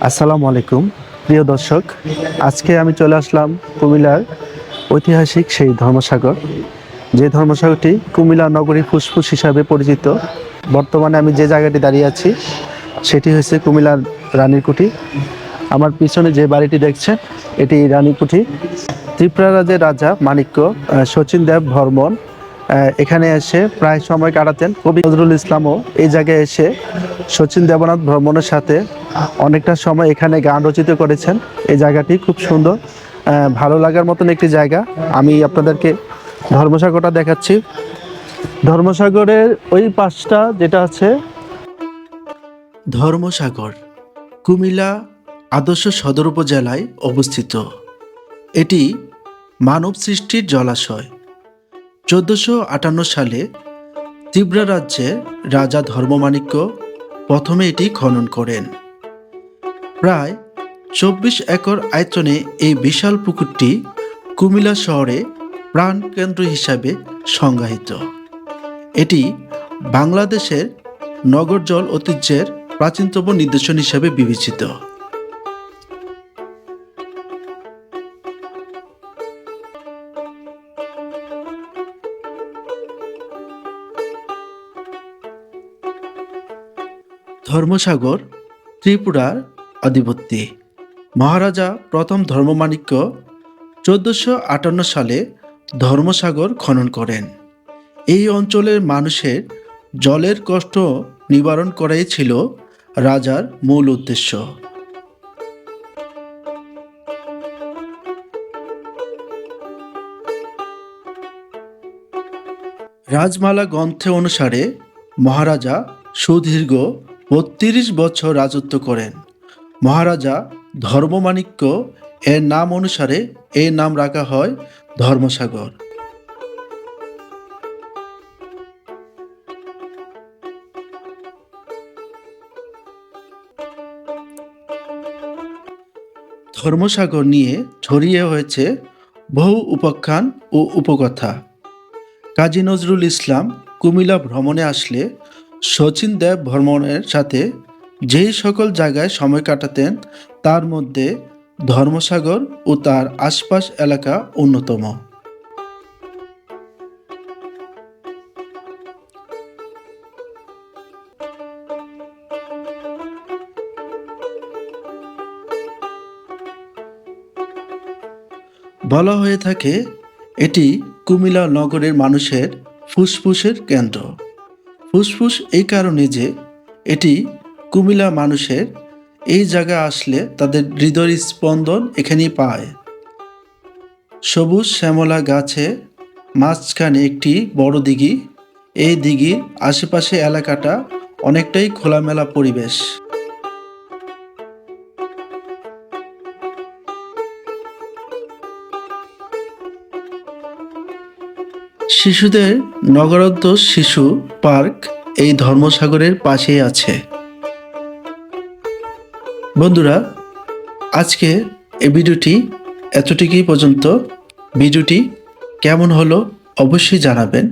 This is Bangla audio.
আসসালামু আলাইকুম প্রিয় দর্শক। আজকে আমি চলে আসলাম কুমিল্লার ঐতিহাসিক সেই ধর্মসাগর, যে ধর্মসাগরটি কুমিল্লা নগরীর ফুসফুস হিসাবে পরিচিত। বর্তমানে আমি যে জায়গাটি দাঁড়িয়ে আছি সেটি হচ্ছে কুমিল্লার রানীরকুঠি। আমার পিছনে যে বাড়িটি দেখছেন এটি রানীরকুঠি। ত্রিপুরা রাজ্যের রাজা মাণিক্য শচীন দেব বর্মন এখানে এসে প্রায় সময় কাটাতেন। কবি নজরুল ইসলামও এই জায়গায় এসে শচীন দেবনাথ বর্মনের সাথে অনেকটা সময় এখানে গান রচিত করেছেন। এই জায়গাটি খুব সুন্দর, ভালো লাগার মতন একটি জায়গা। আমি আপনাদেরকে ধর্মসাগরটা দেখাচ্ছি। ধর্মসাগরের ওই পাশটা যেটা আছে ধর্মসাগর কুমিল্লা আদর্শ সদর উপজেলায় অবস্থিত। এটি মানব সৃষ্টির জলাশয়। 1458 সালে ত্রিপুরা রাজ্যের রাজা ধর্মমাণিক্য প্রথমে এটি খনন করেন। প্রায় 24 একর আয়তনে এই বিশাল পুকুরটি কুমিল্লা শহরে প্রাণকেন্দ্র হিসাবে সংজ্ঞায়িত। এটি বাংলাদেশের নগর জল ঐতিহ্যের প্রাচীনতম নিদর্শন হিসাবে বিবেচিত। ধর্মসাগর ত্রিপুরার আধিপত্যে মহারাজা প্রথম ধর্মমাণিক্য 1458 সালে ধর্মসাগর খনন করেন। এই অঞ্চলের মানুষের জলের কষ্ট নিবারণ করাই ছিল রাজার মূল উদ্দেশ্য। রাজমালা গ্রন্থে অনুসারে মহারাজা সুদীর্ঘ 32 বছর রাজত্ব করেন। মহারাজা ধর্মমাণিক্য এর নাম অনুসারে এই নাম রাখা হয় ধর্মসাগর। ধর্মসাগর নিয়ে ছড়িয়ে হয়েছে বহু উপাখ্যান ও উপকথা। কাজী নজরুল ইসলাম কুমিল্লা ভ্রমণে আসলে শচীন দেব বর্মনের সাথে যেই সকল জায়গায় সময় কাটাতেন তার মধ্যে ধর্মসাগর ও তার আশপাশ এলাকা অন্যতম। বলা হয়ে থাকে এটি কুমিল্লা নগরের মানুষের ফুসফুসের কেন্দ্র। ফুসফুস এই কারণে যে এটি কুমিল্লা মানুষের এই জায়গায় আসলে তাদের হৃদয়ের স্পন্দন এখানেই পায়। সবুজ শ্যামলা গাছে মাঝখানে একটি বড় দিঘি। এই দিঘির আশেপাশে এলাকাটা অনেকটাই খোলামেলা পরিবেশ। শিশুদের নগরোদ্য শিশু পার্ক এই ধর্মসাগরের পাশেই আছে। বন্ধুরা, আজকে এই ভিডিওটি এতটুকুই পর্যন্ত। ভিডিওটি কেমন হলো অবশ্যই জানাবেন।